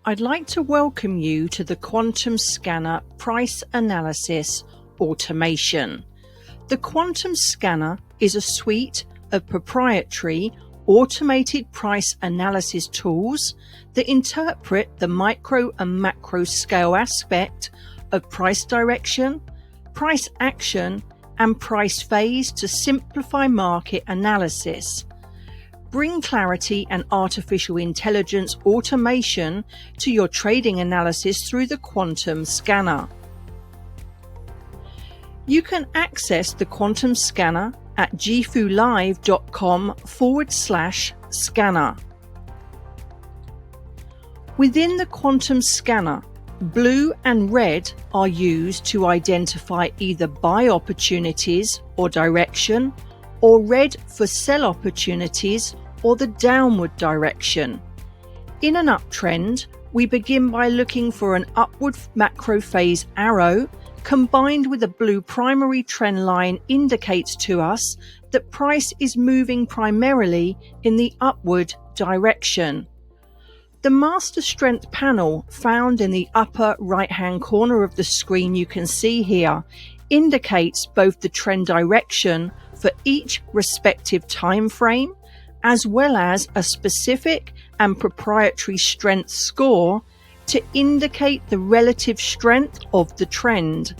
I'd like to welcome you to the Quantum Scanner Price Analysis Automation. The Quantum Scanner is a suite of proprietary automated price analysis tools that interpret the micro and macro scale aspect of price direction, price action, and price phase to simplify market analysis. Bring clarity and artificial intelligence automation to your trading analysis through the Quantum Scanner. You can access the Quantum Scanner at gfulive.com/scanner. Within the Quantum Scanner, blue and red are used to identify either buy opportunities or direction, or red for sell opportunities or the downward direction. In an uptrend, we begin by looking for an upward macro phase arrow combined with a blue primary trend line indicates to us that price is moving primarily in the upward direction. The master strength panel found in the upper right-hand corner of the screen you can see here indicates both the trend direction for each respective time frame as well as a specific and proprietary strength score to indicate the relative strength of the trend.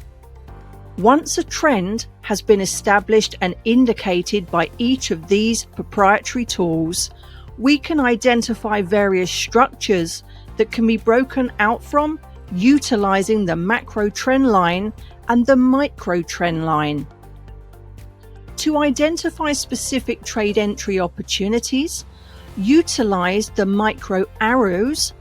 Once a trend has been established and indicated by each of these proprietary tools, we can identify various structures that can be broken out from utilizing the macro trend line and the micro trend line. To identify specific trade entry opportunities, utilize the micro arrows,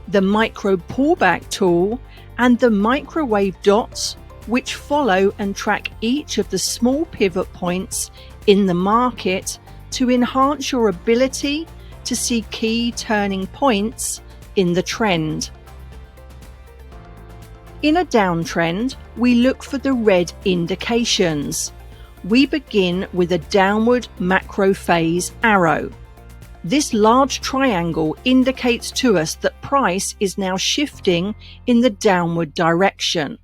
the micro pullback tool, and the microwave dots, which follow and track each of the small pivot points in the market to enhance your ability to see key turning points in the trend. In a downtrend, we look for the red indications. We begin with a downward macro phase arrow. This large triangle indicates to us that price is now shifting in the downward direction.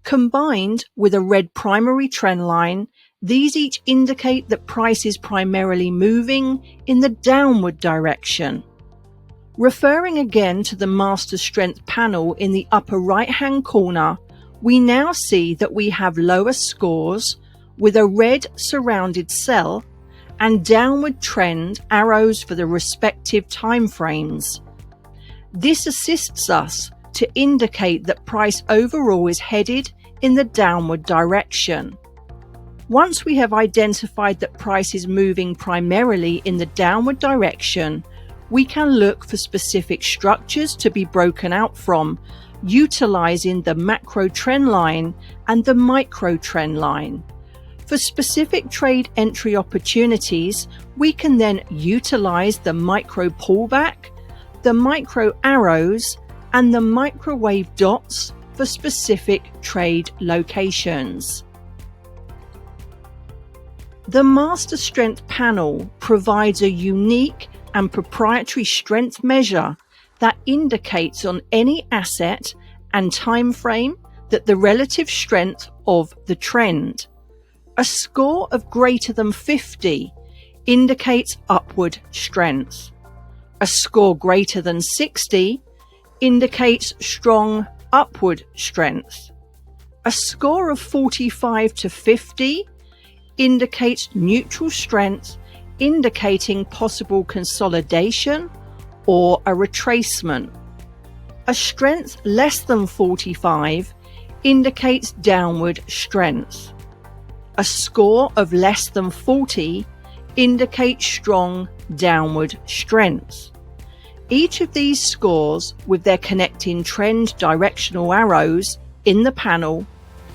Combined with a red primary trend line, these each indicate that price is primarily moving in the downward direction. Referring again to the master strength panel in the upper right-hand corner, we now see that we have lower scores with a red surrounded cell and downward trend arrows for the respective time frames. This assists us to indicate that price overall is headed in the downward direction. Once we have identified that price is moving primarily in the downward direction, we can look for specific structures to be broken out from, utilizing the macro trend line and the micro trend line. For specific trade entry opportunities, we can then utilize the micro pullback, the micro arrows, and the microwave dots for specific trade locations. The Master Strength panel provides a unique and proprietary strength measure that indicates on any asset and time frame that the relative strength of the trend. A score of greater than 50 indicates upward strength. A score greater than 60 indicates strong upward strength. A score of 45 to 50 indicates neutral strength, indicating possible consolidation or a retracement. A strength less than 45 indicates downward strength. A score of less than 40 indicates strong downward strength. Each of these scores, with their connecting trend directional arrows in the panel,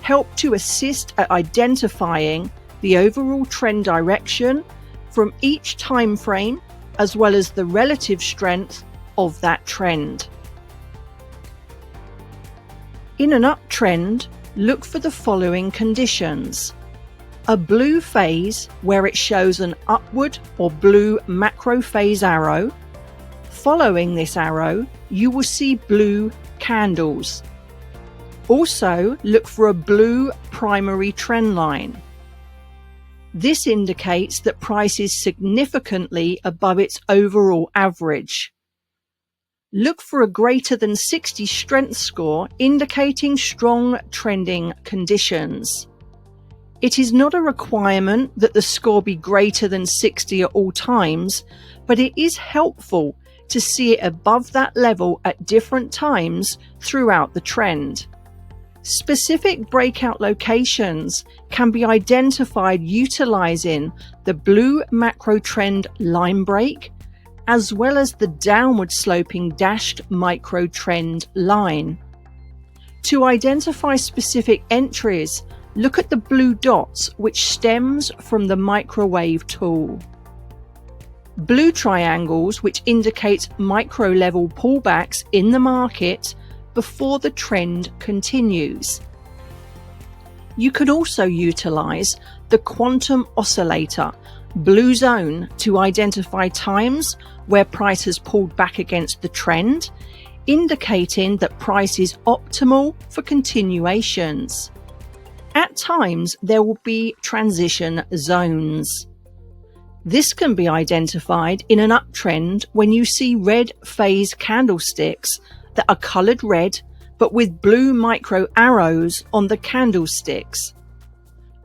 help to assist at identifying the overall trend direction from each time frame as well as the relative strength of that trend. In an uptrend, look for the following conditions: a blue phase where it shows an upward or blue macro phase arrow, Following this arrow, you will see blue candles. Also, look for a blue primary trend line. This indicates that price is significantly above its overall average. Look for a greater than 60 strength score indicating strong trending conditions. It is not a requirement that the score be greater than 60 at all times, but it is helpful to see it above that level at different times throughout the trend. Specific breakout locations can be identified utilizing the blue macro trend line break, as well as the downward sloping dashed micro trend line. To identify specific entries, look at the blue dots, which stems from the microwave tool. Blue triangles, which indicate micro level pullbacks in the market before the trend continues. You could also utilize the quantum oscillator blue zone to identify times where price has pulled back against the trend, indicating that price is optimal for continuations. At times, there will be transition zones. This can be identified in an uptrend when you see red phase candlesticks that are colored red but with blue micro arrows on the candlesticks.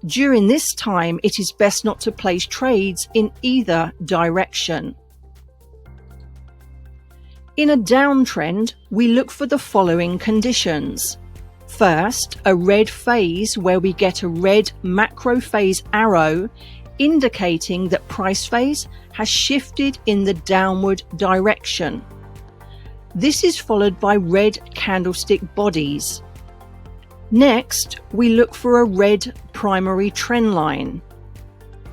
During this time, it is best not to place trades in either direction. In a downtrend, we look for the following conditions. First, a red phase where we get a red macro phase arrow indicating that price phase has shifted in the downward direction. This is followed by red candlestick bodies. Next, we look for a red primary trend line.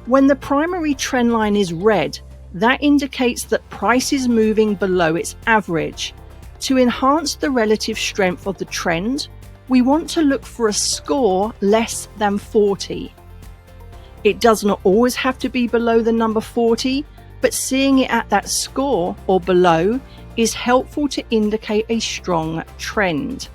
When the primary trend line is red, that indicates that price is moving below its average. To enhance the relative strength of the trend, we want to look for a score less than 40. It does not always have to be below the number 40, but seeing it at that score or below is helpful to indicate a strong trend.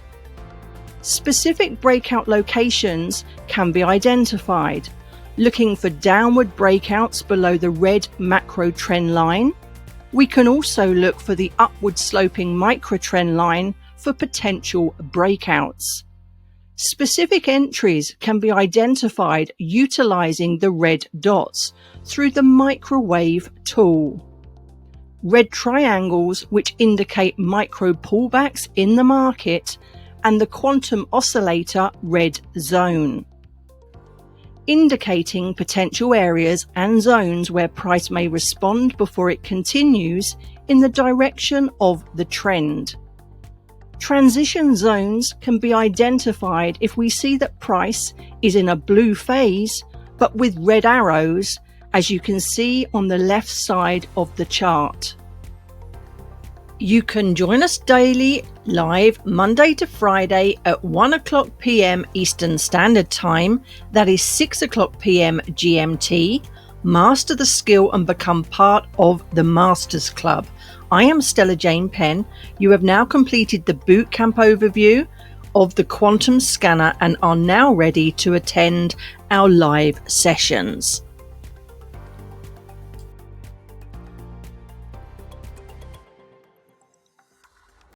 Specific breakout locations can be identified, looking for downward breakouts below the red macro trend line. We can also look for the upward sloping micro trend line for potential breakouts. Specific entries can be identified utilizing the red dots through the microwave tool. Red triangles, which indicate micro pullbacks in the market, and the quantum oscillator red zone, indicating potential areas and zones where price may respond before it continues in the direction of the trend. Transition zones can be identified if we see that price is in a blue phase but with red arrows, as you can see on the left side of the chart. You can join us daily live Monday to Friday at 1:00 p.m. Eastern Standard Time, that is 6:00 p.m. GMT. Master the skill and become part of the Masters Club. I am Stella Jane Penn. You have now completed the bootcamp overview of the Quantum Scanner and are now ready to attend our live sessions.